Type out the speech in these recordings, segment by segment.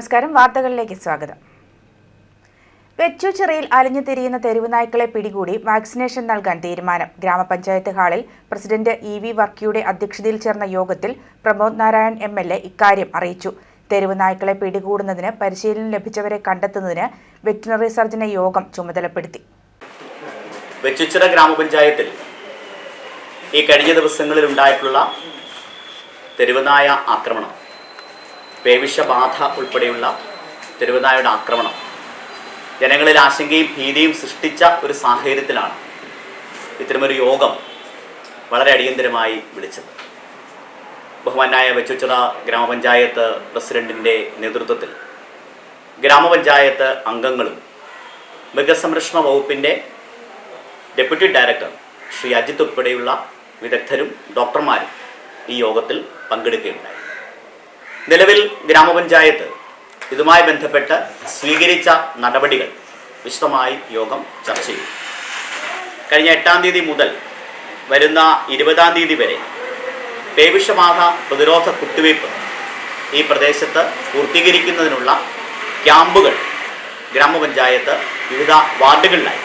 നമസ്കാരം. വാർത്തകളിലേക്ക് സ്വാഗതം. വെച്ചൂച്ചിറയിൽ അലഞ്ഞുതിരിയുന്ന തെരുവ് നായ്ക്കളെ പിടികൂടി വാക്സിനേഷൻ നൽകാൻ തീരുമാനം. ഗ്രാമപഞ്ചായത്ത് ഹാളിൽ പ്രസിഡന്റ് EV വർക്കിയുടെ അധ്യക്ഷതയിൽ ചേർന്ന യോഗത്തിൽ പ്രമോദ് നാരായൺ MLA ഇക്കാര്യം അറിയിച്ചു. തെരുവ് നായ്ക്കളെ പിടികൂടുന്നതിന് പരിശീലനം ലഭിച്ചവരെ കണ്ടെത്തുന്നതിന് വെറ്റിനറി സർജനെ യോഗം ചുമതലപ്പെടുത്തി. വെച്ചൂച്ചിറ ഗ്രാമപഞ്ചായത്തിൽ ഈ കഴിഞ്ഞ ദിവസങ്ങളിൽ ഉണ്ടായിട്ടുള്ള തെരുവുനായ ആക്രമണം, പേവിഷബാധ ഉൾപ്പെടെയുള്ള തെരുവുനായയുടെ ആക്രമണം ജനങ്ങളിൽ ആശങ്കയും ഭീതിയും സൃഷ്ടിച്ച ഒരു സാഹചര്യത്തിലാണ് ഇത്തരമൊരു യോഗം വളരെ അടിയന്തരമായി വിളിച്ചത്. ബഹുമാനായ വെച്ചൂച്ചിറ ഗ്രാമപഞ്ചായത്ത് പ്രസിഡന്റിൻ്റെ നേതൃത്വത്തിൽ ഗ്രാമപഞ്ചായത്ത് അംഗങ്ങളും മൃഗസംരക്ഷണ വകുപ്പിൻ്റെ ഡെപ്യൂട്ടി ഡയറക്ടർ ശ്രീ അജിത് ഉൾപ്പെടെയുള്ള വിദഗ്ധരും ഡോക്ടർമാരും ഈ യോഗത്തിൽ പങ്കെടുക്കുകയുണ്ടായി. നിലവിൽ ഗ്രാമപഞ്ചായത്ത് ഇതുമായി ബന്ധപ്പെട്ട് സ്വീകരിച്ച നടപടികൾ വിശദമായി യോഗം ചർച്ച ചെയ്തു. കഴിഞ്ഞ 8-ാം തീയതി മുതൽ വരുന്ന 20-ാം തീയതി വരെ പേവിഷബാധ പ്രതിരോധ കുത്തിവയ്പ് ഈ പ്രദേശത്ത് പൂർത്തീകരിക്കുന്നതിനുള്ള ക്യാമ്പുകൾ ഗ്രാമപഞ്ചായത്ത് വിവിധ വാർഡുകളിലായി,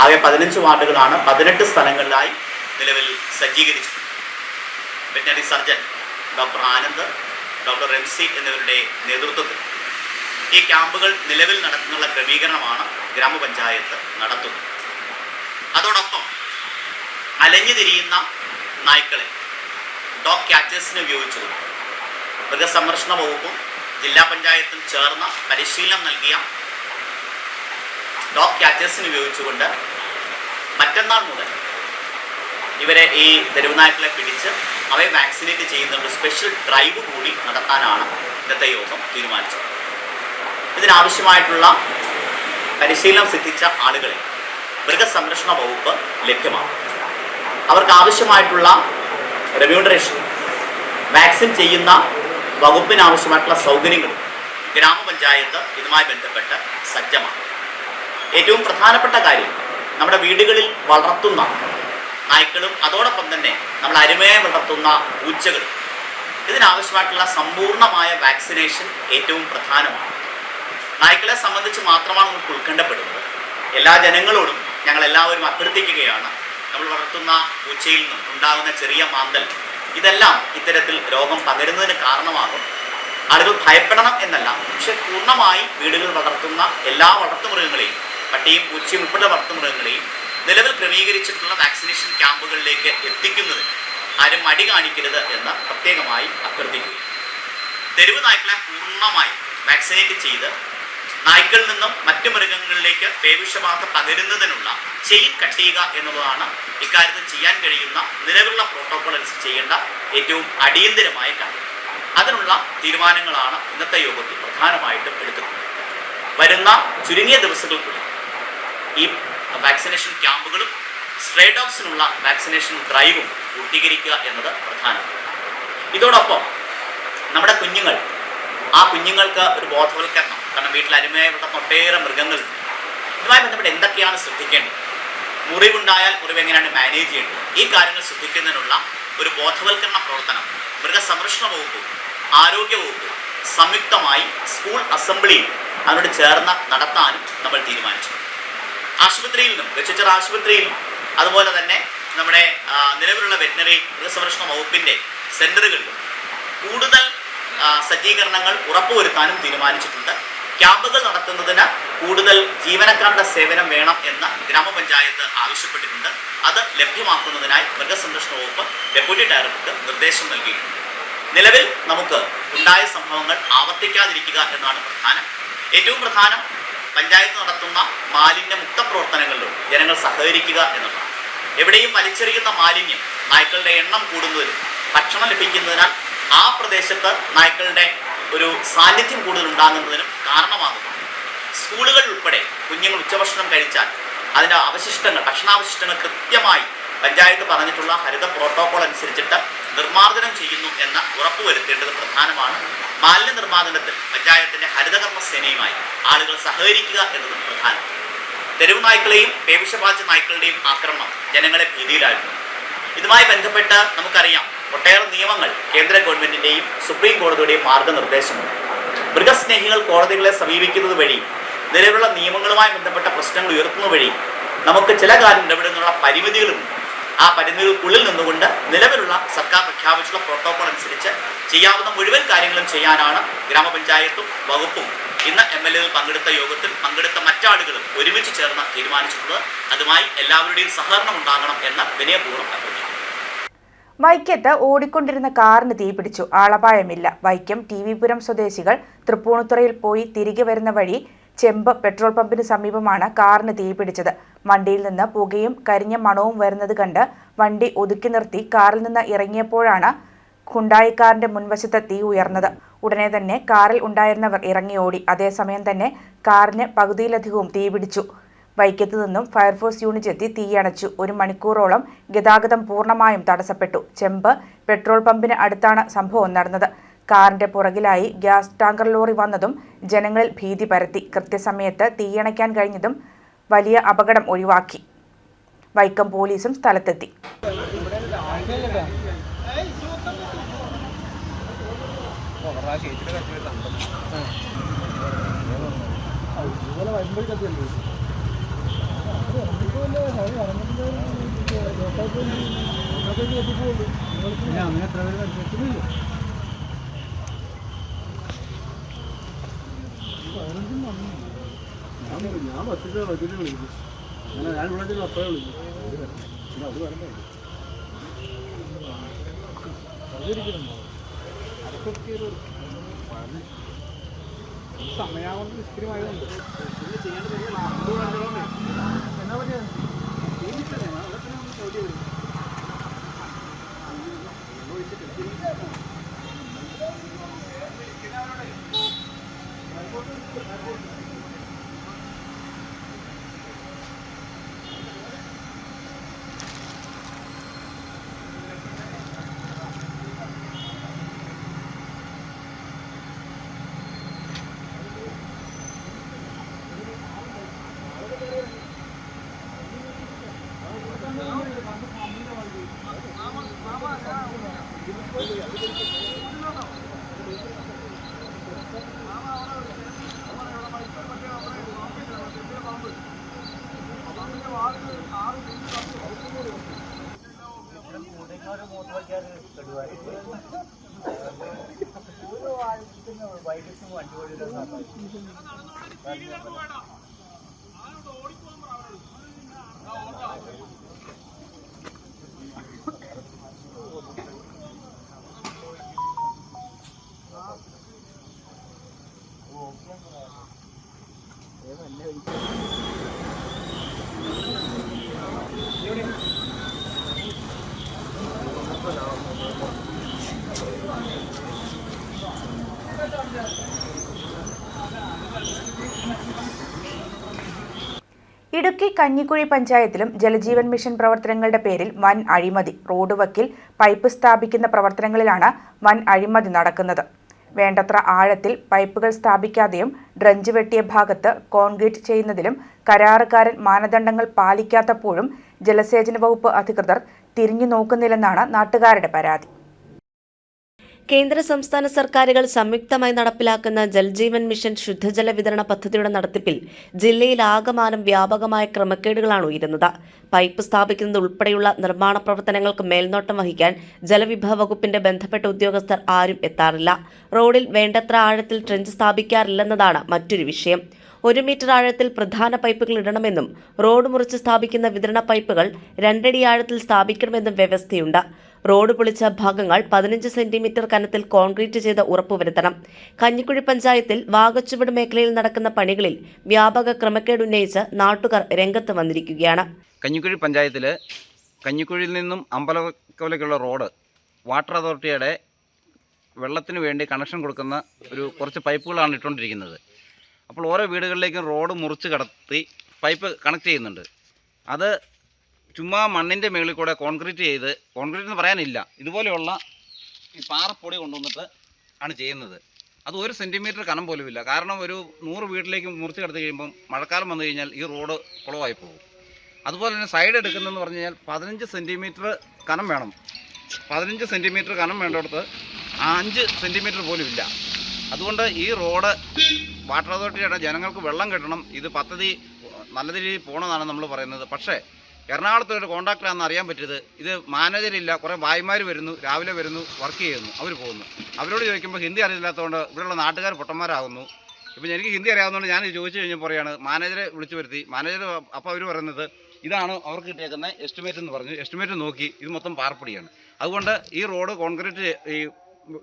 ആകെ 15 വാർഡുകളാണ്, 18 സ്ഥലങ്ങളിലായി നിലവിൽ സജ്ജീകരിച്ചിട്ടുണ്ട്. Veterinary surgeon doctor Anand, doctor MC എന്നിവരുടെ നേതൃത്വത്തിൽ ഈ ക്യാമ്പുകൾ നിലവിൽ നടത്തുന്നുള്ള ക്രമീകരണമാണ് ഗ്രാമപഞ്ചായത്ത് നടത്തുന്നത്. അതോടൊപ്പം അലഞ്ഞു തിരിയുന്ന നായ്ക്കളെ ഡോഗ് ക്യാച്ചേഴ്സിനെ ഉപയോഗിച്ചുകൊണ്ട് മൃഗസംരക്ഷണ വകുപ്പും ജില്ലാ പഞ്ചായത്തും ചേർന്ന് പരിശീലനം നൽകിയ ഡോഗ് ക്യാച്ചേഴ്സിനെ ഉപയോഗിച്ചുകൊണ്ട് മറ്റന്നാൾ മുതൽ ഇവരെ ഈ തെരുവുനായ്ക്കളെ പിടിച്ച് അവയെ വാക്സിനേറ്റ് ചെയ്യുന്ന ഒരു സ്പെഷ്യൽ ഡ്രൈവ് കൂടി നടത്താനാണ് ഇന്നത്തെ യോഗം തീരുമാനിച്ചത്. ഇതിനാവശ്യമായിട്ടുള്ള പരിശീലനം സിദ്ധിച്ച ആളുകളെ മൃഗസംരക്ഷണ വകുപ്പ് ലഭ്യമാക്കും. അവർക്ക് ആവശ്യമായിട്ടുള്ള റെമ്യൂണറേഷൻ, വാക്സിൻ ചെയ്യുന്ന വകുപ്പിനാവശ്യമായിട്ടുള്ള സൗകര്യങ്ങളും ഗ്രാമപഞ്ചായത്ത് ഇതുമായി ബന്ധപ്പെട്ട് സജ്ജമാണ്. ഏറ്റവും പ്രധാനപ്പെട്ട കാര്യം, നമ്മുടെ വീടുകളിൽ വളർത്തുന്ന നായ്ക്കളും അതോടൊപ്പം തന്നെ നമ്മൾ അരുമയായി വളർത്തുന്ന പൂച്ചകളും ഇതിനാവശ്യമായിട്ടുള്ള സമ്പൂർണ്ണമായ വാക്സിനേഷൻ ഏറ്റവും പ്രധാനമാണ്. നായ്ക്കളെ സംബന്ധിച്ച് മാത്രമാണ് നമുക്ക് ഉത്കണ്ഠപ്പെടുന്നത്. എല്ലാ ജനങ്ങളോടും ഞങ്ങൾ എല്ലാവരും അഭ്യർത്ഥിക്കുകയാണ്, നമ്മൾ വളർത്തുന്ന പൂച്ചയിൽ നിന്നും ഉണ്ടാകുന്ന ചെറിയ മാന്തൽ ഇതെല്ലാം ഇത്തരത്തിൽ രോഗം പകരുന്നതിന് കാരണമാകും. ആളുകൾ ഭയപ്പെടണം എന്നല്ല, പക്ഷെ പൂർണ്ണമായി വീടുകളിൽ വളർത്തുന്ന എല്ലാ വളർത്തുമൃഗങ്ങളെയും, പട്ടിയും പൂച്ചയും ഉൾപ്പെടെ വളർത്തുമൃഗങ്ങളെയും നിലവിൽ ക്രമീകരിച്ചിട്ടുള്ള വാക്സിനേഷൻ ക്യാമ്പുകളിലേക്ക് എത്തിക്കുന്നതിന് ആരും മടി കാണിക്കരുത് എന്ന് പ്രത്യേകമായി അഭ്യർത്ഥിക്കുക. തെരുവ് നായ്ക്കളെ പൂർണ്ണമായി വാക്സിനേറ്റ് ചെയ്ത് നായ്ക്കളിൽ നിന്നും മറ്റു മൃഗങ്ങളിലേക്ക് പേവിഷബാധ പകരുന്നതിനുള്ള ചെയിൻ കട്ട് ചെയ്യുക എന്നുള്ളതാണ് ഇക്കാര്യത്തിൽ ചെയ്യാൻ കഴിയുന്ന നിലവിലുള്ള പ്രോട്ടോകോൾ അനുസരിച്ച് ചെയ്യേണ്ട ഏറ്റവും അടിയന്തരമായ കാര്യം. അതിനുള്ള തീരുമാനങ്ങളാണ് ഇന്നത്തെ യോഗത്തിൽ പ്രധാനമായിട്ടും എടുക്കുന്നത്. വരുന്ന ചുരുങ്ങിയ ദിവസങ്ങൾക്കുള്ളിൽ ഈ വാക്സിനേഷൻ ക്യാമ്പുകളും സ്ട്രേ ഡോഗ്സിനുള്ള വാക്സിനേഷൻ ഡ്രൈവും പൂർത്തീകരിക്കുക എന്നത് പ്രധാനമാണ്. ഇതോടൊപ്പം നമ്മുടെ കുഞ്ഞുങ്ങൾ, ആ കുഞ്ഞുങ്ങൾക്ക് ഒരു ബോധവൽക്കരണം, കാരണം വീട്ടിൽ അരുമയായി വളർത്തുന്ന ഒട്ടേറെ മൃഗങ്ങളുണ്ട്. ഇതുമായി ബന്ധപ്പെട്ട് എന്തൊക്കെയാണ് ശ്രദ്ധിക്കേണ്ടത്, മുറിവുണ്ടായാൽ മുറിവ് എങ്ങനെയാണ് മാനേജ് ചെയ്യേണ്ടത്, ഈ കാര്യങ്ങൾ ശ്രദ്ധിക്കുന്നതിനുള്ള ഒരു ബോധവൽക്കരണ പ്രവർത്തനം മൃഗസംരക്ഷണ വകുപ്പും ആരോഗ്യ വകുപ്പും സംയുക്തമായി സ്കൂൾ അസംബ്ലിയിൽ അതിനോട് ചേർന്ന് നടത്താനും നമ്മൾ തീരുമാനിച്ചു. ആശുപത്രിയിൽ നിന്നും, വെച്ചൂച്ചിറ ആശുപത്രിയിലും അതുപോലെ തന്നെ നമ്മുടെ നിലവിലുള്ള വെറ്റിനറി മൃഗസംരക്ഷണ വകുപ്പിൻ്റെ സെൻ്ററുകളിലും കൂടുതൽ സജ്ജീകരണങ്ങൾ ഉറപ്പുവരുത്താനും തീരുമാനിച്ചിട്ടുണ്ട്. ക്യാമ്പുകൾ നടത്തുന്നതിന് കൂടുതൽ ജീവനക്കാരുടെ സേവനം വേണം എന്ന് ഗ്രാമപഞ്ചായത്ത് ആവശ്യപ്പെട്ടിട്ടുണ്ട്. അത് ലഭ്യമാക്കുന്നതിനായി മൃഗസംരക്ഷണ വകുപ്പ് ഡെപ്യൂട്ടി ഡയറക്ടർക്ക് നിർദ്ദേശം നൽകിയിട്ടുണ്ട്. നിലവിൽ നമുക്ക് ഉണ്ടായ സംഭവങ്ങൾ ആവർത്തിക്കാതിരിക്കുക എന്നാണ് പ്രധാനം. ഏറ്റവും പ്രധാനം പഞ്ചായത്ത് നടത്തുന്ന മാലിന്യമുക്ത പ്രവർത്തനങ്ങളിലും ജനങ്ങൾ സഹകരിക്കുക എന്നുള്ളതാണ്. എവിടെയും വലിച്ചെറിയുന്ന മാലിന്യം നായ്ക്കളുടെ എണ്ണം കൂടുന്നതിനും ഭക്ഷണം ലഭിക്കുന്നതിനാൽ ആ പ്രദേശത്ത് നായ്ക്കളുടെ ഒരു സാന്നിധ്യം കൂടുതൽ ഉണ്ടാകുന്നതിനും കാരണമാകുന്നു. സ്കൂളുകൾ ഉൾപ്പെടെ കുഞ്ഞുങ്ങൾ ഉച്ചഭക്ഷണം കഴിച്ചാൽ അതിൻ്റെ അവശിഷ്ടങ്ങൾ, ഭക്ഷണാവശിഷ്ടങ്ങൾ കൃത്യമായി പഞ്ചായത്ത് പറഞ്ഞിട്ടുള്ള ഹരിത പ്രോട്ടോകോൾ അനുസരിച്ചിട്ട് നിർമ്മാർജ്ജനം ചെയ്യുന്നു എന്ന് ഉറപ്പുവരുത്തേണ്ടത് പ്രധാനമാണ്. മാലിന്യ നിർമ്മാർജ്ജനത്തിൽ പഞ്ചായത്തിൻ്റെ ഹരിതകർമ്മ സേനയുമായി ആളുകൾ സഹകരിക്കുക എന്നതും പ്രധാനം. തെരുവ് നായ്ക്കളെയും പേവിഷബാധ നായ്ക്കളുടെയും ആക്രമണം ജനങ്ങളെ ഭീതിയിലായിരുന്നു. ഇതുമായി ബന്ധപ്പെട്ട് നമുക്കറിയാം ഒട്ടേറെ നിയമങ്ങൾ കേന്ദ്ര ഗവൺമെൻറ്റിൻ്റെയും സുപ്രീം കോടതിയുടെയും മാർഗ്ഗനിർദ്ദേശമുണ്ട്. മൃഗസ്നേഹികൾ കോടതികളെ സമീപിക്കുന്നത് വഴി, നിലവിലുള്ള നിയമങ്ങളുമായി ബന്ധപ്പെട്ട പ്രശ്നങ്ങൾ ഉയർത്തുന്ന വഴി നമുക്ക് ചില കാര്യം ഇടപെടുന്നുള്ള പരിമിതികളുണ്ട്. ആ പരിമിതികൾക്കുള്ളിൽ നിന്നുകൊണ്ട് നിലവിലുള്ള സർക്കാർ പ്രഖ്യാപിച്ചുള്ള പ്രോട്ടോകോൾ അനുസരിച്ച് ചെയ്യാവുന്ന മുഴുവൻ കാര്യങ്ങളും ചെയ്യാനാണ് ഗ്രാമപഞ്ചായത്തും വകുപ്പും ഇന്ന് MLA പങ്കെടുത്ത യോഗത്തിൽ പങ്കെടുത്ത മറ്റാളുകളും ഒരുമിച്ച് ചേർന്ന് തീരുമാനിച്ചിട്ടുള്ളത്. അതുമായി എല്ലാവരുടെയും സഹകരണം ഉണ്ടാകണം എന്ന് വിനയപൂർവ്വം അഭ്യർത്ഥിക്കുന്നു. വൈക്കത്ത് ഓടിക്കൊണ്ടിരുന്ന കാറിന് തീപിടിച്ചു. ആളപായമില്ല. വൈക്കം TV പുരം സ്വദേശികൾ തൃപ്പൂണിത്തുറയിൽ പോയി തിരികെ വരുന്ന വഴി ചെമ്പ് പെട്രോൾ പമ്പിന് സമീപമാണ് കാറിന് തീപിടിച്ചത്. വണ്ടിയിൽ നിന്ന് പുകയും കരിഞ്ഞ മണവും വരുന്നത് കണ്ട് വണ്ടി ഒതുക്കി നിർത്തി കാറിൽ നിന്ന് ഇറങ്ങിയപ്പോഴാണ് ഹുണ്ടായി കാറിന്റെ മുൻവശത്ത് തീ ഉയർന്നത്. ഉടനെ തന്നെ കാറിൽ ഉണ്ടായിരുന്നവർ ഇറങ്ങിയോടി. അതേസമയം തന്നെ കാറിന് പകുതിയിലധികവും തീപിടിച്ചു. വൈക്കത്ത് നിന്നും ഫയർഫോഴ്സ് യൂണിറ്റ് എത്തി തീയണച്ചു. 1 മണിക്കൂറോളം ഗതാഗതം പൂർണ്ണമായും തടസ്സപ്പെട്ടു. ചെമ്പ് പെട്രോൾ പമ്പിന് അടുത്താണ് സംഭവം നടന്നത്. കാറിന്റെ പുറകിലായി ഗ്യാസ് ടാങ്കർ ലോറി വന്നതും ജനങ്ങളിൽ ഭീതി പരത്തി. കൃത്യസമയത്ത് തീയണയ്ക്കാൻ കഴിഞ്ഞതും വലിയ അപകടം ഒഴിവാക്കി. വൈക്കം പോലീസും സ്ഥലത്തെത്തി. ഞാൻ ബസ്സിൽ വിളിക്കും. ഞാൻ ഇവിടെ അപ്പഴേ വിളിക്കും. അത് വരണ്ടേ സമയാവുന്ന നിഷ്ക്രിയമായതുകൊണ്ട് എന്നാ പറ്റിയ ഇടുക്കി കഞ്ഞിക്കുഴി പഞ്ചായത്തിലും ജലജീവൻ മിഷൻ പ്രവർത്തനങ്ങളുടെ പേരിൽ വൻ അഴിമതി. റോഡ് വക്കിൽ പൈപ്പ് സ്ഥാപിക്കുന്ന പ്രവർത്തനങ്ങളിലാണ് വൻ അഴിമതി നടക്കുന്നത്. വേണ്ടത്ര ആഴത്തിൽ പൈപ്പുകൾ സ്ഥാപിക്കാതെയും ഡ്രഞ്ച് വെട്ടിയ ഭാഗത്ത് കോൺക്രീറ്റ് ചെയ്യുന്നതിലും കരാറുകാരൻ മാനദണ്ഡങ്ങൾ പാലിക്കാത്തപ്പോഴും ജലസേചന വകുപ്പ് അധികൃതർ തിരിഞ്ഞു നോക്കുന്നില്ലെന്നാണ് നാട്ടുകാരുടെ പരാതി. കേന്ദ്ര സംസ്ഥാന സർക്കാരുകൾ സംയുക്തമായി നടപ്പിലാക്കുന്ന ജൽജീവൻ മിഷൻ ശുദ്ധജല വിതരണ പദ്ധതിയുടെ നടത്തിപ്പിൽ ജില്ലയിൽ ആകമാനം വ്യാപകമായ ക്രമക്കേടുകളാണ് ഉയരുന്നത്. പൈപ്പ് സ്ഥാപിക്കുന്നത് ഉൾപ്പെടെയുള്ള നിർമ്മാണ പ്രവർത്തനങ്ങൾക്ക് മേൽനോട്ടം വഹിക്കാൻ ജലവിഭവ വകുപ്പിന്റെ ബന്ധപ്പെട്ട ഉദ്യോഗസ്ഥർ ആരും എത്താറില്ല. റോഡിൽ വേണ്ടത്ര ആഴത്തിൽ ട്രെഞ്ച് സ്ഥാപിക്കാറില്ലെന്നതാണ് മറ്റൊരു വിഷയം. 1 മീറ്റർ ആഴത്തിൽ പ്രധാന പൈപ്പുകൾ ഇടണമെന്നും റോഡ് മുറിച്ച് സ്ഥാപിക്കുന്ന വിതരണ പൈപ്പുകൾ 2 അടി ആഴത്തിൽ സ്ഥാപിക്കണമെന്നും വ്യവസ്ഥയുണ്ട്. റോഡ് പൊളിച്ച ഭാഗങ്ങൾ 15 സെന്റിമീറ്റർ കനത്തിൽ കോൺക്രീറ്റ് ചെയ്ത് ഉറപ്പുവരുത്തണം. കഞ്ഞിക്കുഴി പഞ്ചായത്തിൽ വാകച്ചുവട് മേഖലയിൽ നടക്കുന്ന പണികളിൽ വ്യാപക ക്രമക്കേട് ഉന്നയിച്ച് നാട്ടുകാർ രംഗത്ത് വന്നിരിക്കുകയാണ്. കഞ്ഞിക്കുഴി പഞ്ചായത്തിൽ കഞ്ഞിക്കുഴിയിൽ നിന്നും അമ്പലക്കോലേക്കുള്ള റോഡ് വാട്ടർ അതോറിറ്റിയുടെ വെള്ളത്തിന് വേണ്ടി കണക്ഷൻ കൊടുക്കുന്ന കുറച്ച് പൈപ്പുകളാണ് ഇട്ടുകൊണ്ടിരിക്കുന്നത്. അപ്പോൾ ഓരോ വീടുകളിലേക്കും റോഡ് മുറിച്ച് കടത്തി പൈപ്പ് കണക്ട് ചെയ്യുന്നുണ്ട്. അത് ചുമ്മാ മണ്ണിൻ്റെ മുകളിൽ കൂടെ കോൺക്രീറ്റ് എന്ന് പറയാനില്ല, ഇതുപോലെയുള്ള ഈ പാറപ്പൊടി കൊണ്ടുവന്നിട്ട് ആണ് ചെയ്യുന്നത്. അത് 1 സെൻറ്റിമീറ്റർ കനം പോലുമില്ല. കാരണം ഒരു 100 വീട്ടിലേക്ക് മുറിച്ച് കടത്തി കഴിയുമ്പം മഴക്കാലം വന്നു കഴിഞ്ഞാൽ ഈ റോഡ് കുളമായി പോകും. അതുപോലെ തന്നെ സൈഡ് എടുക്കുന്നതെന്ന് പറഞ്ഞു കഴിഞ്ഞാൽ 15 സെൻറ്റിമീറ്റർ കനം വേണം. 15 സെൻറ്റിമീറ്റർ കനം വേണ്ടിടത്ത് 5 സെൻറ്റിമീറ്റർ പോലും ഇല്ല. അതുകൊണ്ട് ഈ റോഡ് വാട്ടർ അതോറിറ്റിയുടെ ജനങ്ങൾക്ക് വെള്ളം കിട്ടണം, ഇത് പദ്ധതി നല്ല രീതിയിൽ പോകണമെന്നാണ് നമ്മൾ പറയുന്നത്. പക്ഷേ എറണാകുളത്തൊരു കോൺട്രാക്ടറാണെന്ന് അറിയാൻ പറ്റിയത്, ഇത് മാനേജരില്ല, കുറേ ഭായിമാർ വരുന്നു, രാവിലെ വരുന്നു, വർക്ക് ചെയ്യുന്നു, അവർ പോകുന്നു. അവരോട് ചോദിക്കുമ്പോൾ ഹിന്ദി അറിയില്ലാത്തതുകൊണ്ട് ഇവിടെയുള്ള നാട്ടുകാർ പൊട്ടന്മാരാകുന്നു. ഇപ്പം എനിക്ക് ഹിന്ദി അറിയാവുന്നതുകൊണ്ട് ഞാൻ ചോദിച്ചു കഴിഞ്ഞപ്പോൾ പറയാണ് മാനേജറെ വിളിച്ചു വരുത്തി. മാനേജർ അപ്പോൾ അവർ പറയുന്നത് ഇതാണ് അവർക്ക് കിട്ടിയേക്കുന്ന എസ്റ്റിമേറ്റ് എന്ന് പറഞ്ഞു. എസ്റ്റിമേറ്റ് നോക്കി ഇത് മൊത്തം പാർപ്പിടിയാണ്. അതുകൊണ്ട് ഈ റോഡ് കോൺക്രീറ്റ് ഈ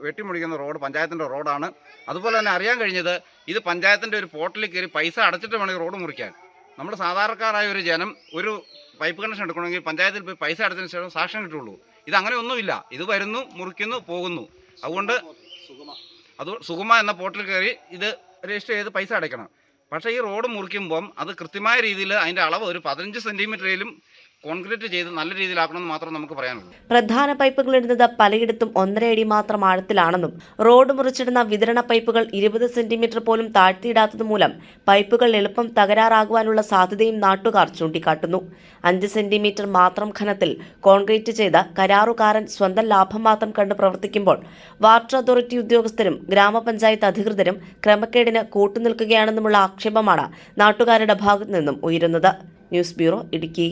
വെട്ടിമുടിക്കുന്ന റോഡ് പഞ്ചായത്തിൻ്റെ റോഡാണ്. അതുപോലെ തന്നെ അറിയാൻ കഴിഞ്ഞത് ഇത് പഞ്ചായത്തിൻ്റെ ഒരു പോർട്ടലിൽ കയറി പൈസ അടച്ചിട്ട് വേണം ഈ റോഡ് മുറിക്കാൻ. നമ്മൾ സാധാരണക്കാരായ ഒരു ജനം ഒരു പൈപ്പ് കണക്ഷൻ എടുക്കണമെങ്കിൽ പഞ്ചായത്തിൽ പോയി പൈസ അടച്ചതിന് ശേഷം സാക്ഷ്യം കിട്ടുള്ളൂ. ഇതങ്ങനെ ഒന്നുമില്ല. ഇത് വരുന്നു, മുറിക്കുന്നു, പോകുന്നു. അതുകൊണ്ട് അത് സുഗമ എന്ന പോർട്ടലിൽ കയറി ഇത് രജിസ്റ്റർ ചെയ്ത് പൈസ അടയ്ക്കണം. പക്ഷേ ഈ റോഡ് മുറിക്കുമ്പം അത് കൃത്യമായ രീതിയിൽ അതിൻ്റെ അളവ് ഒരു 15 സെൻറ്റിമീറ്ററിലും കോൺക്രീറ്റ് ചെയ്ത് നല്ല രീതിയിലാക്കണമെന്ന് മാത്രം നമുക്ക് പറയാനുള്ളൂ. പ്രധാന പൈപ്പുകൾ ഇടുന്നത് പലയിടത്തും 1.5 അടി മാത്രം ആഴത്തിലാണെന്നും റോഡ് മുറിച്ചിടുന്ന വിതരണ പൈപ്പുകൾ 20 സെന്റിമീറ്റർ പോലും താഴ്ത്തിയിടാത്തതുമൂലം പൈപ്പുകൾ എളുപ്പം തകരാറാകുവാനുള്ള സാധ്യതയും നാട്ടുകാർ ചൂണ്ടിക്കാട്ടുന്നു. 5 സെന്റിമീറ്റർ മാത്രം ഘനത്തിൽ കോൺക്രീറ്റ് ചെയ്ത കരാറുകാരൻ സ്വന്തം ലാഭം മാത്രം കണ്ട് പ്രവർത്തിക്കുമ്പോൾ വാട്ടർ അതോറിറ്റി ഉദ്യോഗസ്ഥരും ഗ്രാമപഞ്ചായത്ത് അധികൃതരും ക്രമക്കേടിന് കൂട്ടുനിൽക്കുകയാണെന്നുമുള്ള ആക്ഷേപമാണ് നാട്ടുകാരുടെ ഭാഗത്തു നിന്നും ഉയരുന്നത്. News bureau, Idukki.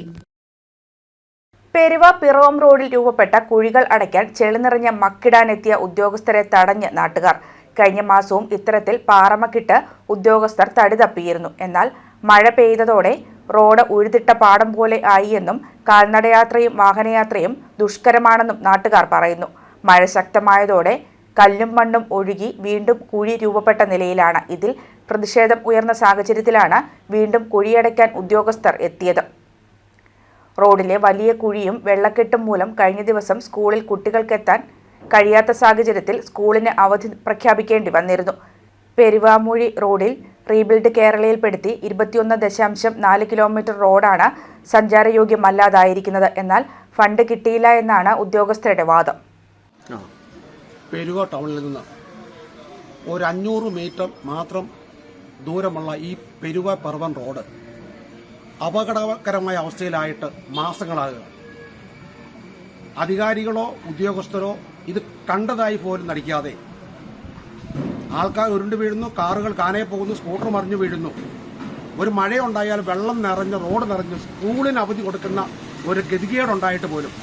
പെരുവ പിറവം റോഡിൽ രൂപപ്പെട്ട കുഴികൾ അടയ്ക്കാൻ ചെളി നിറഞ്ഞ മക്കിടാനെത്തിയ ഉദ്യോഗസ്ഥരെ തടഞ്ഞ് നാട്ടുകാർ. കഴിഞ്ഞ മാസവും ഇത്തരത്തിൽ പാറമക്കിട്ട് ഉദ്യോഗസ്ഥർ തടി തപ്പിയിരുന്നു. എന്നാൽ മഴ പെയ്തതോടെ റോഡ് ഉഴുതിട്ട പാടം പോലെ ആയി എന്നും കാൽനടയാത്രയും വാഹനയാത്രയും ദുഷ്കരമാണെന്നും നാട്ടുകാർ പറയുന്നു. മഴ ശക്തമായതോടെ കല്ലും മണ്ണും ഒഴുകി വീണ്ടും കുഴി രൂപപ്പെട്ട നിലയിലാണ്. ഇതിൽ പ്രതിഷേധം ഉയർന്ന സാഹചര്യത്തിലാണ് വീണ്ടും കുഴിയടയ്ക്കാൻ ഉദ്യോഗസ്ഥർ എത്തിയത്. റോഡിലെ വലിയ കുഴിയും വെള്ളക്കെട്ടും മൂലം കഴിഞ്ഞ ദിവസം സ്കൂളിൽ കുട്ടികൾക്കെത്താൻ കഴിയാത്ത സാഹചര്യത്തിൽ സ്കൂളിന് അവധി പ്രഖ്യാപിക്കേണ്ടി വന്നിരുന്നു. പെരുവാമൂഴി റോഡിൽ റീബിൽഡ് കേരളയിൽപ്പെടുത്തി 21.4 കിലോമീറ്റർ റോഡാണ് സഞ്ചാരയോഗ്യമല്ലാതായിരിക്കുന്നത്. എന്നാൽ ഫണ്ട് കിട്ടിയില്ല എന്നാണ് ഉദ്യോഗസ്ഥരുടെ വാദം. പെരുവ ടൗണിൽ നിന്ന് ഒരു 500 മീറ്റർ മാത്രം ദൂരമുള്ള ഈ പെരുവ പർവൻ റോഡ് അപകടകരമായ അവസ്ഥയിലായിട്ട് മാസങ്ങളാകുക. അധികാരികളോ ഉദ്യോഗസ്ഥരോ ഇത് കണ്ടതായി പോലും നടിക്കാതെ ആൾക്കാർ ഉരുണ്ടു വീഴുന്നു, കാറുകൾ കാനയെ പോകുന്നു, സ്കൂട്ടർ മറിഞ്ഞു വീഴുന്നു. ഒരു മഴയുണ്ടായാൽ വെള്ളം നിറഞ്ഞ് റോഡ് നിറഞ്ഞ് സ്കൂളിന് അവധി കൊടുക്കുന്ന ഒരു ഗതികേടുണ്ടായിട്ട് പോലും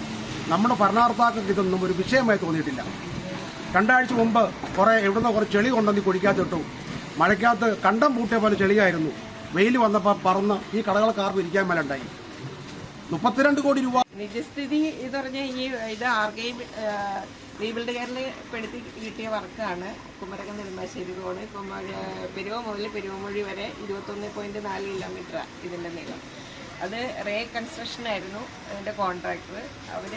നമ്മുടെ ഭരണകർത്താക്കൾക്ക് ഇതൊന്നും ഒരു വിഷയമായി തോന്നിയിട്ടില്ല. 2 ആഴ്ച മുമ്പ് എവിടുന്ന് കുറേ ചെളി കൊണ്ടുവന്ന് കുഴിക്കകത്തിട്ടു. മഴയ്ക്കകത്ത് കണ്ടം പൂട്ടിയ പോലെ ചെളിയായിരുന്നു. വെയിൽ വന്നപ്പോൾ പറന്ന് ഈ കടകളക്കാർക്ക് ഇരിക്കാൻ മേലുണ്ടായി. 32 കോടി രൂപ നിജസ്ഥിതി ഇത് പറഞ്ഞ ഇത് ആർക്കെയും റീബിൽഡ് കേരളയിൽ പെടുത്തി കിട്ടിയ വർക്കാണ്. കുമരകം നെടുമ്പാശ്ശേരി റോഡ് പെരുവ മുതൽ പെരുവമൊഴി വരെ 21.4 കിലോമീറ്റർ ഇതിൻ്റെ നീളം. അത് കൺസ്ട്രക്ഷൻ ആയിരുന്നു അതിൻ്റെ കോൺട്രാക്ടർ. അവർ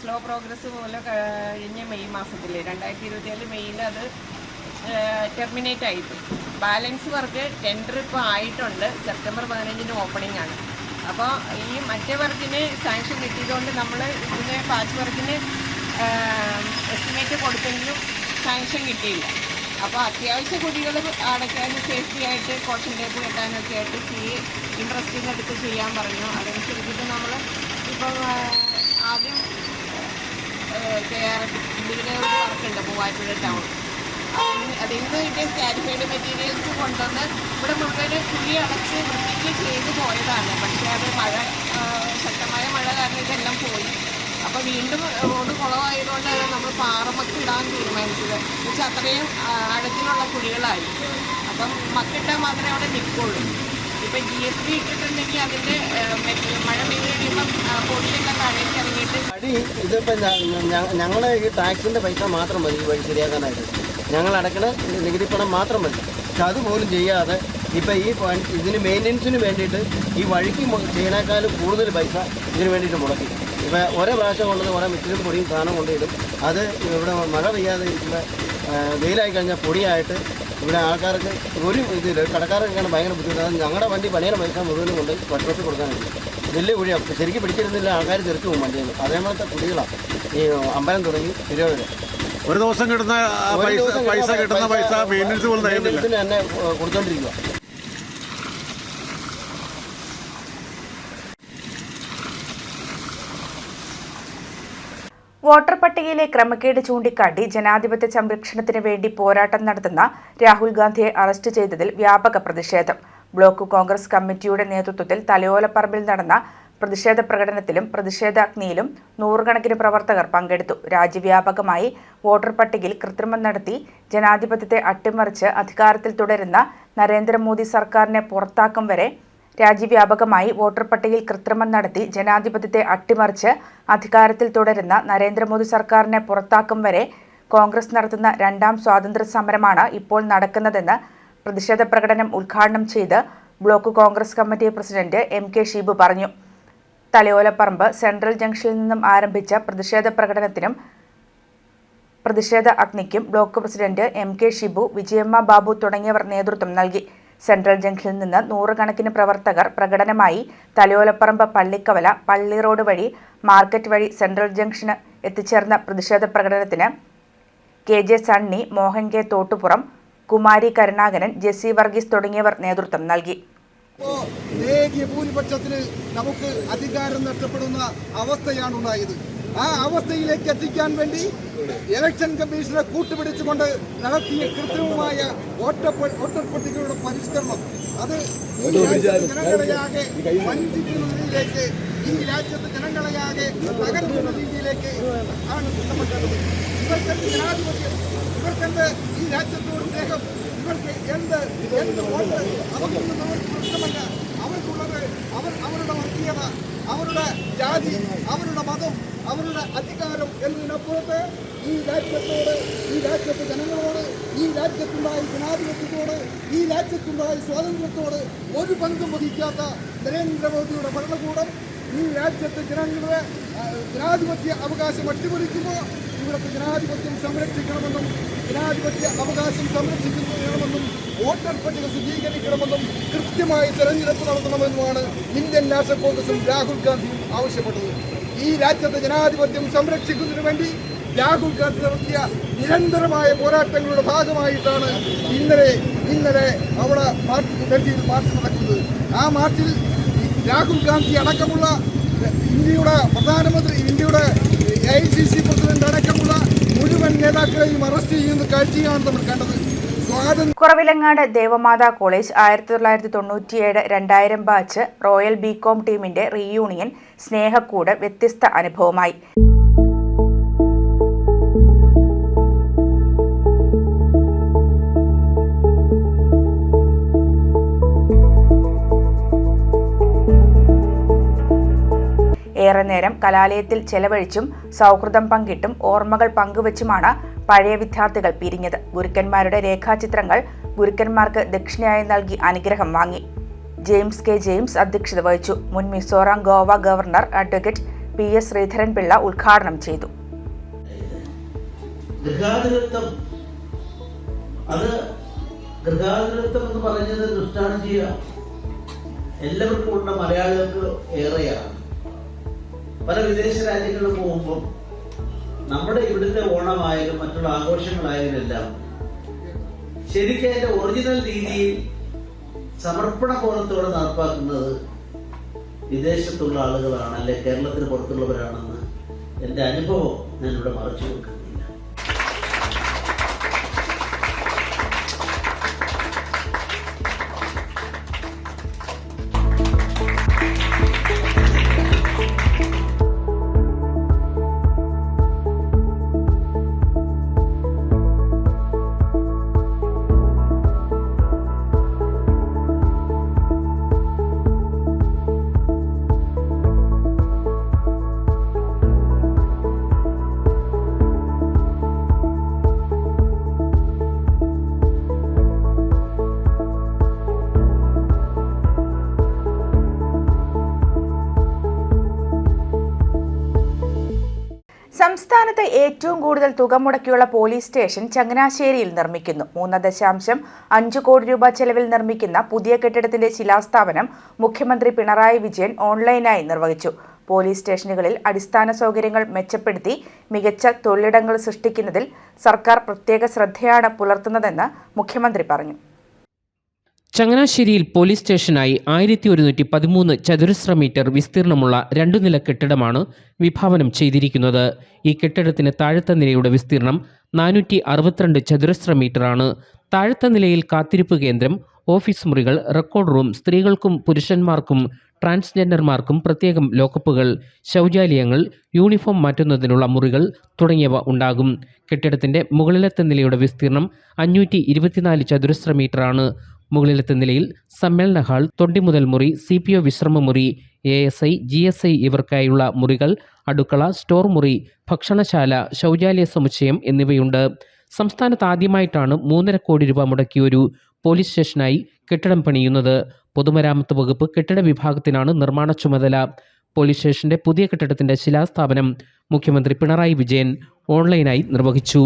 സ്ലോ പ്രോഗ്രസ് പോലെ കഴിഞ്ഞ മെയ് മാസത്തിൽ 2024 മെയ്യിൽ അത് ടെർമിനേറ്റ് ആയിട്ടു. ബാലൻസ് വർക്ക് ടെൻഡർ ഇപ്പോൾ ആയിട്ടുണ്ട്. സെപ്റ്റംബർ 15 ഓപ്പണിംഗ് ആണ്. അപ്പോൾ ഈ മറ്റേ വർക്കിന് സാങ്ഷൻ കിട്ടിയതുകൊണ്ട് നമ്മൾ ഇതിന് പാച്ച് വർക്കിന് എസ്റ്റിമേറ്റ് കൊടുത്തെങ്കിലും സാങ്ഷൻ കിട്ടിയില്ല. അപ്പോൾ അത്യാവശ്യ കുടികൾ അടയ്ക്കാനും സേഫ്റ്റി ആയിട്ട് കോഷൻ ടേപ്പ് കെട്ടാനൊക്കെ ആയിട്ട് ഇൻട്രസ്റ്റിംഗ് എടുത്ത് ചെയ്യാൻ പറഞ്ഞു. അതനുസരിച്ചിട്ട് നമ്മൾ ഇപ്പം ആദ്യം ഇതിൻ്റെ ഒരു വർക്കുണ്ട് മൂവാറ്റുപുഴ ടൗൺ. അതിൽ നിന്ന് കിട്ടിയ സ്റ്റാരിഫൈഡ് മെറ്റീരിയൽസ് കൊണ്ടുവന്ന് ഇവിടെ മുഴുവൻ കുഴി അടച്ച് വൃത്തിക്ക് ചെയ്ത് പോയതാണ്. പക്ഷേ അത് ശക്തമായ മഴ കാരണം ഇതെല്ലാം പോയി. അപ്പോൾ വീണ്ടും റോഡ് കുളമായതുകൊണ്ട് നമ്മൾ പാറമക്കിടാൻ തീരുമാനിച്ചത്. പക്ഷെ അത്രയും ആഴത്തിലുള്ള കുഴികളായി. അപ്പം മക്കിട്ടാൽ മാത്രമേ അവിടെ നിൽക്കുള്ളൂ. ഇപ്പം GSB ഇട്ടിട്ടുണ്ടെങ്കിൽ അതിൻ്റെ മഴ പെയ്ത് കഴിയുമ്പം പൊടിയെല്ലാം താഴേക്ക് ഇറങ്ങിയിട്ട് ഇതിപ്പോൾ ഞങ്ങൾ ഈ ടാക്സിൻ്റെ പൈസ മാത്രം മതി ഈ വഴി ശരിയാക്കാനായിട്ട്. ഞങ്ങൾ അടയ്ക്കണ നികുതി പണം മാത്രം മതി. പക്ഷെ അതുപോലും ചെയ്യാതെ ഇപ്പം ഇതിന് മെയിൻ്റനൻസിന് വേണ്ടിയിട്ട് ഈ വഴിക്ക് ചെയ്യണേക്കാളും കൂടുതൽ പൈസ ഇതിന് വേണ്ടിയിട്ട് മുടക്കി. ഇപ്പം ഓരോ പ്രാവശ്യം കൊണ്ടത് ഓരോ മിറ്റിലും പൊടിയും സാധനം കൊണ്ടിടും. അത് ഇവിടെ മഴ പെയ്യാതെ ഇരിക്കുമ്പോൾ വെയിലായി കഴിഞ്ഞാൽ പൊടിയായിട്ട് ഇവിടെ ആൾക്കാർക്ക് ഒരു ഇതിൽ കടക്കാരൊക്കെയാണ് ഭയങ്കര ബുദ്ധിമുട്ടാണ്. ഞങ്ങളുടെ വണ്ടി പണിയുടെ പൈസ മുഴുവനും കൊണ്ട് വർക്ക്ഷോപ്പിൽ കൊടുക്കാനുണ്ട്. വലിയ കുഴിയാണ്. ശരിക്കും പിടിച്ചിരുന്നില്ല ആൾക്കാർ തെറിച്ചു പോകും വണ്ടിയിൽ. അതേപോലത്തെ കുഴികളാണ് ഈ അമ്പലം തുടങ്ങി തിരുവനന്തപുരം. ഒരു ദിവസം കിട്ടുന്ന പൈസ മെയിൻ്റനൻസ് പോലും തന്നെ കൊടുത്തോണ്ടിരിക്കുക. വോട്ടർ പട്ടികയിലെ ക്രമക്കേട് ചൂണ്ടിക്കാട്ടി ജനാധിപത്യ സംരക്ഷണത്തിന് വേണ്ടി പോരാട്ടം നടത്തുന്ന രാഹുൽ ഗാന്ധിയെ അറസ്റ്റ് ചെയ്തതിൽ വ്യാപക പ്രതിഷേധം. ബ്ലോക്ക് കോൺഗ്രസ് കമ്മിറ്റിയുടെ നേതൃത്വത്തിൽ തലയോലപ്പറമ്പിൽ നടന്ന പ്രതിഷേധ പ്രകടനത്തിലും പ്രതിഷേധാഗ്നിയിലും നൂറുകണക്കിന് പ്രവർത്തകർ പങ്കെടുത്തു. രാജ്യവ്യാപകമായി വോട്ടർ പട്ടികയിൽ കൃത്രിമം നടത്തി ജനാധിപത്യത്തെ അട്ടിമറിച്ച് അധികാരത്തിൽ തുടരുന്ന നരേന്ദ്രമോദി സർക്കാരിനെ പുറത്താക്കും വരെ രാജ്യവ്യാപകമായി വോട്ടർ പട്ടികയിൽ കൃത്രിമം നടത്തി ജനാധിപത്യത്തെ അട്ടിമറിച്ച് അധികാരത്തിൽ തുടരുന്ന നരേന്ദ്രമോദി സർക്കാരിനെ പുറത്താക്കും വരെ കോൺഗ്രസ് നടത്തുന്ന രണ്ടാം സ്വാതന്ത്ര്യ സമരമാണ് ഇപ്പോൾ നടക്കുന്നതെന്ന് പ്രതിഷേധ പ്രകടനം ഉദ്ഘാടനം ചെയ്ത് block Congress committee president MK Shibu പറഞ്ഞു. തലയോലപ്പറമ്പ് സെൻട്രൽ ജംഗ്ഷനിൽ നിന്നും ആരംഭിച്ച പ്രതിഷേധ പ്രകടനത്തിനും പ്രതിഷേധ അഗ്നിക്കും block president MK Shibu, Vijayamma Babu തുടങ്ങിയവർ നേതൃത്വം നൽകി. സെൻട്രൽ ജംഗ്ഷനിൽ നിന്ന് നൂറുകണക്കിന് പ്രവർത്തകർ പ്രകടനമായി തലയോലപ്പറമ്പ് പള്ളിക്കവല, പള്ളി റോഡ് വഴി മാർക്കറ്റ് വഴി സെൻട്രൽ ജംഗ്ഷന് എത്തിച്ചേർന്ന പ്രതിഷേധ പ്രകടനത്തിന് KJ സണ്ണി, മോഹൻ K തോട്ടുപുറം, കുമാരി കരുണാകരൻ, ജെസി വർഗീസ് തുടങ്ങിയവർ നേതൃത്വം നൽകി. നേരിയ ഭൂരിപക്ഷത്തിന് നമുക്ക് അധികാരം നഷ്ടപ്പെടുന്ന അവസ്ഥയാണ് ഉണ്ടായത്. ആ അവസ്ഥയിലേക്ക് എത്തിക്കാൻ വേണ്ടി ഇലക്ഷൻ കമ്മീഷനെ കൂട്ടുപിടിച്ചുകൊണ്ട് നടത്തിയ കൃത്രിമമായ വോട്ടർ പട്ടികയുടെ പരിഷ്കരണം അത് ഈ രാജ്യത്തെ ജനങ്ങളെയാകെ വഞ്ചിക്കുന്ന രീതിയിലേക്ക്, ഈ രാജ്യത്തെ ജനങ്ങളെയാകെ തകർക്കുന്ന രീതിയിലേക്ക് ആണ് ഇഷ്ടപ്പെട്ടത്. ഇവർക്കെന്ത് ജനാധിപത്യം, ഇവർക്കെന്ത് ഈ രാജ്യത്തോട് സ്നേഹം, ഇവർക്ക് എന്ത് വോട്ട്, അവർക്കൊന്നും അവർക്ക് പ്രശ്നമല്ല. അവർക്കുള്ളത് അവരുടെ വർഗീയത, അവരുടെ ജാതി, അവരുടെ മതം, അവരുടെ അധികാരം എന്നതിനപ്പുറത്ത് ഈ രാജ്യത്തോട്, ഈ രാജ്യത്തെ ജനങ്ങളോട്, ഈ രാജ്യത്തുണ്ടായ ജനാധിപത്യത്തോട്, ഈ രാജ്യത്തുണ്ടായ സ്വാതന്ത്ര്യത്തോട് ഒരു പങ്കും വഹിക്കാത്ത നരേന്ദ്രമോദിയുടെ ഭരണകൂടം ഈ രാജ്യത്തെ ജനങ്ങളുടെ ജനാധിപത്യ അവകാശം അട്ടിമറിക്കുമ്പോൾ ഇവിടുത്തെ ജനാധിപത്യം സംരക്ഷിക്കണമെന്നും ജനാധിപത്യ അവകാശം സംരക്ഷിക്കണമെന്നും വോട്ടർ പട്ടിക ശുചീകരിക്കണമെന്നും കൃത്യമായി തെരഞ്ഞെടുപ്പ് നടത്തണമെന്നുമാണ് ഇന്ത്യൻ നാഷണൽ കോൺഗ്രസും രാഹുൽ ഗാന്ധിയും ആവശ്യപ്പെട്ടത്. ഈ രാജ്യത്തെ ജനാധിപത്യം സംരക്ഷിക്കുന്നതിന് വേണ്ടി രാഹുൽ ഗാന്ധി നടത്തിയ നിരന്തരമായ പോരാട്ടങ്ങളുടെ ഭാഗമായിട്ടാണ് ഇന്നലെ അവിടെ ഡൽഹിയിൽ മാർച്ച് നടക്കുന്നത്. ആ മാർച്ചിൽ രാഹുൽ ഗാന്ധി അടക്കമുള്ള ഇന്ത്യയുടെ പ്രധാനമന്ത്രി, ഇന്ത്യയുടെ AICC പ്രസിഡന്റ് അടക്കമുള്ള മുഴുവൻ നേതാക്കളെയും അറസ്റ്റ് ചെയ്യുന്ന കാഴ്ചയാണ് നമ്മൾ കണ്ടത്. Kuravilangad Devamatha college 1997-2000 batch royal BCom ടീമിന്റെ റീയൂണിയൻ സ്നേഹക്കൂട് വ്യത്യസ്ത അനുഭവമായി. ഏറെ നേരം കലാലയത്തിൽ ചെലവഴിച്ചും സൗഹൃദം പങ്കിട്ടും ഓർമ്മകൾ പങ്കുവച്ചുമാണ് പഴയ വിദ്യാർത്ഥികൾ പിരിഞ്ഞത്. ഗുരുക്കന്മാരുടെ രേഖാചിത്രങ്ങൾ ഗുരുക്കന്മാർക്ക് ദക്ഷിണയായി നൽകി അനുഗ്രഹം വാങ്ങി. James K. ജെയിംസ് അധ്യക്ഷത വഹിച്ചു. മുൻ Mizoram Goa governor advocate PS Sreedharan Pillai ഉദ്ഘാടനം ചെയ്തു. ഗൃഹാതിരത്വം എന്ന് പറഞ്ഞത് ദുഷ്ടാഞ്ചിയ എല്ലാവർക്കും ഉണ്ട്, മലയാളികൾക്ക് ഏറെയാണ്. പല വിദേശ രാജ്യങ്ങളിൽ പോകുമ്പോൾ നമ്മുടെ ഇവിടുത്തെ ഓണമായാലും മറ്റുള്ള ആഘോഷങ്ങളായാലും എല്ലാം ശരിക്കും അതിന്റെ ഒറിജിനൽ രീതിയിൽ സമർപ്പണ ബോധത്തോടെ നടപ്പാക്കുന്നത് വിദേശത്തുള്ള ആളുകളാണ്, അല്ലെ കേരളത്തിന് പുറത്തുള്ളവരാണെന്ന് എൻ്റെ അനുഭവം ഞാനിവിടെ മറച്ചു വെക്കുന്നില്ല. സംസ്ഥാനത്ത് ഏറ്റവും കൂടുതൽ തുക മുടക്കിയുള്ള പോലീസ് സ്റ്റേഷൻ ചങ്ങനാശ്ശേരിയിൽ നിർമ്മിക്കുന്നു. 3.5 കോടി രൂപ ചെലവിൽ നിർമ്മിക്കുന്ന പുതിയ കെട്ടിടത്തിന്റെ ശിലാസ്ഥാപനം മുഖ്യമന്ത്രി പിണറായി വിജയൻ ഓൺലൈനായി നിർവഹിച്ചു. പോലീസ് സ്റ്റേഷനുകളിൽ അടിസ്ഥാന സൗകര്യങ്ങൾ മെച്ചപ്പെടുത്തി മികച്ച തൊഴിലിടങ്ങൾ സൃഷ്ടിക്കുന്നതിൽ സർക്കാർ പ്രത്യേക ശ്രദ്ധയാണ് പുലർത്തുന്നതെന്ന് മുഖ്യമന്ത്രി പറഞ്ഞു. ചങ്ങനാശ്ശേരിയിൽ പോലീസ് സ്റ്റേഷനായി 1113 ചതുരശ്ര മീറ്റർ വിസ്തീർണമുള്ള 2 നില കെട്ടിടമാണ് വിഭാവനം ചെയ്തിരിക്കുന്നത്. ഈ കെട്ടിടത്തിന് താഴത്തെ നിലയുടെ വിസ്തീർണം 462 ചതുരശ്ര മീറ്ററാണ്. താഴത്തെ നിലയിൽ കാത്തിരിപ്പ് കേന്ദ്രം, ഓഫീസ് മുറികൾ, റെക്കോർഡ് റൂം, സ്ത്രീകൾക്കും പുരുഷന്മാർക്കും ട്രാൻസ്ജെൻഡർമാർക്കും പ്രത്യേകം ലോക്കപ്പുകൾ, ശൗചാലയങ്ങൾ, യൂണിഫോം മാറ്റുന്നതിനുള്ള മുറികൾ തുടങ്ങിയവ ഉണ്ടാകും. കെട്ടിടത്തിന്റെ മുകളിലത്തെ നിലയുടെ വിസ്തീർണം 524 ചതുരശ്ര മീറ്ററാണ്. മുകളിലത്തെ നിലയിൽ സമ്മേളന ഹാൾ, തൊണ്ടിമുതൽ മുറി, CPO വിശ്രമമുറി, ASI, GSI ഇവർക്കായുള്ള മുറികൾ, അടുക്കള, സ്റ്റോർ മുറി, ഭക്ഷണശാല, ശൗചാലയ സമുച്ചയം എന്നിവയുണ്ട്. സംസ്ഥാനത്ത് ആദ്യമായിട്ടാണ് 3.5 കോടി രൂപ മുടക്കി ഒരു പോലീസ് സ്റ്റേഷനായി കെട്ടിടം പണിയുന്നത്. പൊതുമരാമത്ത് വകുപ്പ് കെട്ടിട വിഭാഗത്തിനാണ് നിർമ്മാണ ചുമതല. പോലീസ് സ്റ്റേഷന്റെ പുതിയ കെട്ടിടത്തിന്റെ ശിലാസ്ഥാപനം മുഖ്യമന്ത്രി പിണറായി വിജയൻ ഓൺലൈനായി നിർവഹിച്ചു.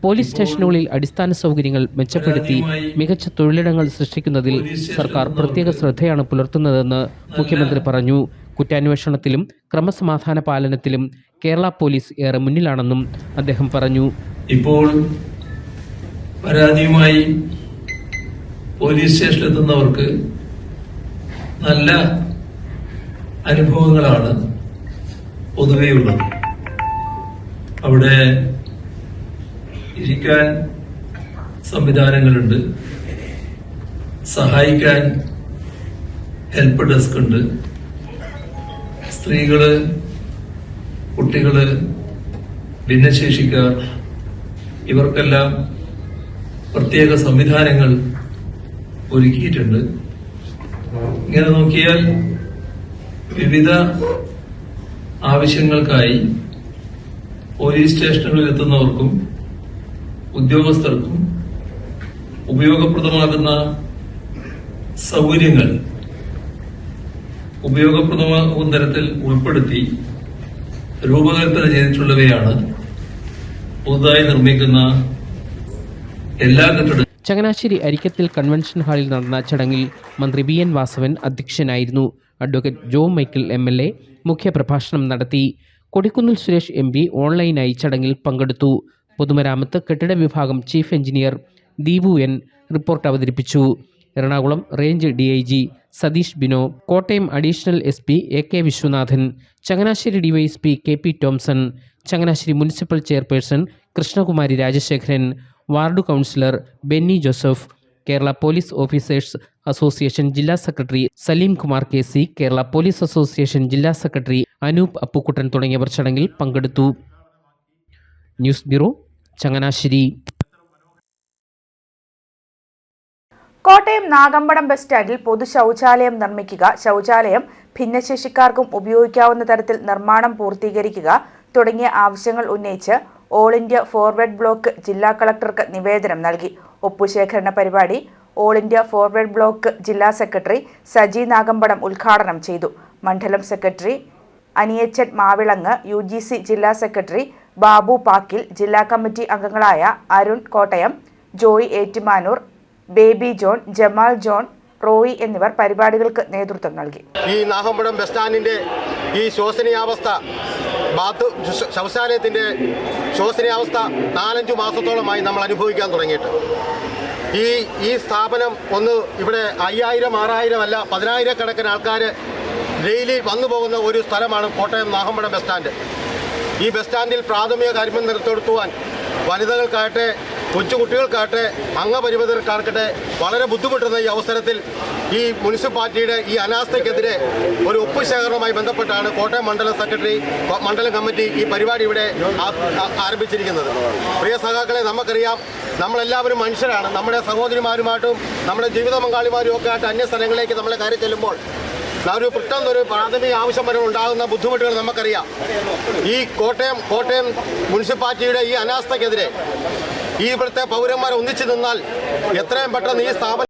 പോലീസ് സ്റ്റേഷനുകളിൽ അടിസ്ഥാന സൗകര്യങ്ങൾ മെച്ചപ്പെടുത്തി മികച്ച തൊഴിലിടങ്ങൾ സൃഷ്ടിക്കുന്നതിൽ സർക്കാർ പ്രത്യേക ശ്രദ്ധയാണ് പുലർത്തുന്നതെന്ന് മുഖ്യമന്ത്രി പറഞ്ഞു. കുറ്റാന്വേഷണത്തിലും ക്രമസമാധാന പാലനത്തിലും കേരള പോലീസ് ഏറെ മുന്നിലാണെന്നും അദ്ദേഹം പറഞ്ഞു. ഇപ്പോൾ പരാതിയുമായി പോലീസ് സ്റ്റേഷനിലെത്തുന്നവർക്ക് നല്ല അനുഭവങ്ങളാണ് പൊതുവെയുള്ളത്. അവിടെ ഇരിക്കാൻ സംവിധാനങ്ങളുണ്ട്, സഹായിക്കാൻ ഹെൽപ്പ് ഡെസ്ക് ഉണ്ട്, സ്ത്രീകള്, കുട്ടികള്, ഭിന്നശേഷിക്കാർ ഇവർക്കെല്ലാം പ്രത്യേക സംവിധാനങ്ങൾ ഒരുക്കിയിട്ടുണ്ട്. ഇങ്ങനെ നോക്കിയാൽ വിവിധ ആവശ്യങ്ങൾക്കായി പോലീസ് സ്റ്റേഷനുകളിൽ എത്തുന്നവർക്കും ഉദ്യോഗസ്ഥർക്കും ഉപയോഗപ്രദമാകുന്ന സൗകര്യങ്ങൾ ഉപയോഗപ്രദമാകുന്ന തരത്തിൽ ഉൾപ്പെടുത്തി രൂപകൽപ്പന ചെയ്തിട്ടുള്ളവയാണ് പുതുതായി നിർമ്മിക്കുന്ന എല്ലാ കെട്ടിടങ്ങളും. ചങ്ങനാശ്ശേരി അരിക്കത്തിൽ കൺവെൻഷൻ ഹാളിൽ നടന്ന ചടങ്ങിൽ മന്ത്രി BN വാസവൻ അധ്യക്ഷനായിരുന്നു. അഡ്വക്കേറ്റ് ജോ മൈക്കിൾ MLA മുഖ്യപ്രഭാഷണം നടത്തി. കൊടിക്കുന്നിൽ സുരേഷ് MP ഓൺലൈനായി ചടങ്ങിൽ പങ്കെടുത്തു. പൊതുമരാമത്ത് കെട്ടിട വിഭാഗം chief engineer Deepu N report അവതരിപ്പിച്ചു. Ernakulam range DIG Satheesh Bino, Kottayam additional SP AK Viswanathan, Changanassery DYSP KP Tomson, Changanassery municipal chairperson Krishnakumari Rajasekharan, ward councillor Benny Joseph, Kerala police officers association ജില്ലാ secretary Saleem Kumar KC, Kerala police association ജില്ലാ സെക്രട്ടറി അനൂപ് അപ്പുക്കുട്ടൻ തുടങ്ങിയവർ ചടങ്ങിൽ പങ്കെടുത്തു. News bureau, Changanassery. Kottayam Nagampadam bus സ്റ്റാൻഡിൽ പൊതു ശൗചാലയം നിർമ്മിക്കുക, ശൗചാലയം ഭിന്നശേഷിക്കാർക്കും ഉപയോഗിക്കാവുന്ന തരത്തിൽ നിർമ്മാണം പൂർത്തീകരിക്കുക തുടങ്ങിയ ആവശ്യങ്ങൾ ഉന്നയിച്ച് ഓൾ ഇന്ത്യ ഫോർവേഡ് ബ്ലോക്ക് ജില്ലാ കളക്ടർക്ക് നിവേദനം നൽകി. ഒപ്പുശേഖരണ പരിപാടി ഓൾ ഇന്ത്യ ഫോർവേഡ് ബ്ലോക്ക് ജില്ലാ സെക്രട്ടറി സജി നാഗമ്പടം ഉദ്ഘാടനം ചെയ്തു. മണ്ഡലം സെക്രട്ടറി അനിയച്ചൻ മാവിളങ്ങ്, UGC ജില്ലാ സെക്രട്ടറി ബാബു പാക്കിൽ, ജില്ലാ കമ്മിറ്റി അംഗങ്ങളായ Arun Kottayam, Joy Ettumanoor, baby John, Jamal John, Roy എന്നിവർ പരിപാടികൾക്ക് നേതൃത്വം നൽകി. ഈ നാഗമ്പടം ബസ് സ്റ്റാൻഡിന്റെ ഈ ശോചനീയാവസ്ഥ, ശൗചാലയത്തിന്റെ ശോചനീയാവസ്ഥ 4-5 മാസത്തോളമായി നമ്മൾ അനുഭവിക്കാൻ തുടങ്ങിയിട്ട്. ഈ സ്ഥാപനം ഇവിടെ 5000, 6000 അല്ല 10,000 കണക്കിന് ആൾക്കാർ ഡെയിലി വന്നു പോകുന്ന ഒരു സ്ഥലമാണ് കോട്ടയം നാഗമ്പടം ബസ് സ്റ്റാൻഡ്. ഈ ബസ് സ്റ്റാൻഡിൽ പ്രാഥമിക കാര്യം നിർത്തിയെടുത്തുവാൻ വനിതകൾക്കാകട്ടെ, കൊച്ചുകുട്ടികൾക്കാകട്ടെ, അംഗപരിമിതർക്കാകട്ടെ വളരെ ബുദ്ധിമുട്ടുന്ന ഈ അവസരത്തിൽ ഈ മുനിസിപ്പാലിറ്റിയുടെ ഈ അനാസ്ഥയ്ക്കെതിരെ ഒരു ഒപ്പുശേഖരണവുമായി ബന്ധപ്പെട്ടാണ് കോട്ടയം മണ്ഡലം കമ്മിറ്റി ഈ പരിപാടി ഇവിടെ ആരംഭിച്ചിരിക്കുന്നത്. പ്രിയ സഖാക്കളെ, നമുക്കറിയാം, നമ്മളെല്ലാവരും മനുഷ്യരാണ്. നമ്മുടെ സഹോദരിമാരുമായിട്ടും നമ്മുടെ ജീവിത പങ്കാളിമാരും ഒക്കെ ആയിട്ട് അന്യ സ്ഥലങ്ങളിലേക്ക് നമ്മളെ കയറി ചെല്ലുമ്പോൾ ഒരു പെട്ടെന്നൊരു പ്രാഥമിക ആവശ്യം വരെ ഉണ്ടാകുന്ന ബുദ്ധിമുട്ടുകൾ നമുക്കറിയാം. ഈ കോട്ടയം മുനിസിപ്പാലിറ്റിയുടെ ഈ അനാസ്ഥയ്ക്കെതിരെ ഈ ഇവിടുത്തെ പൗരന്മാർ ഒന്നിച്ചു നിന്നാൽ എത്രയും പെട്ടെന്ന് ഈ സ്ഥാപനം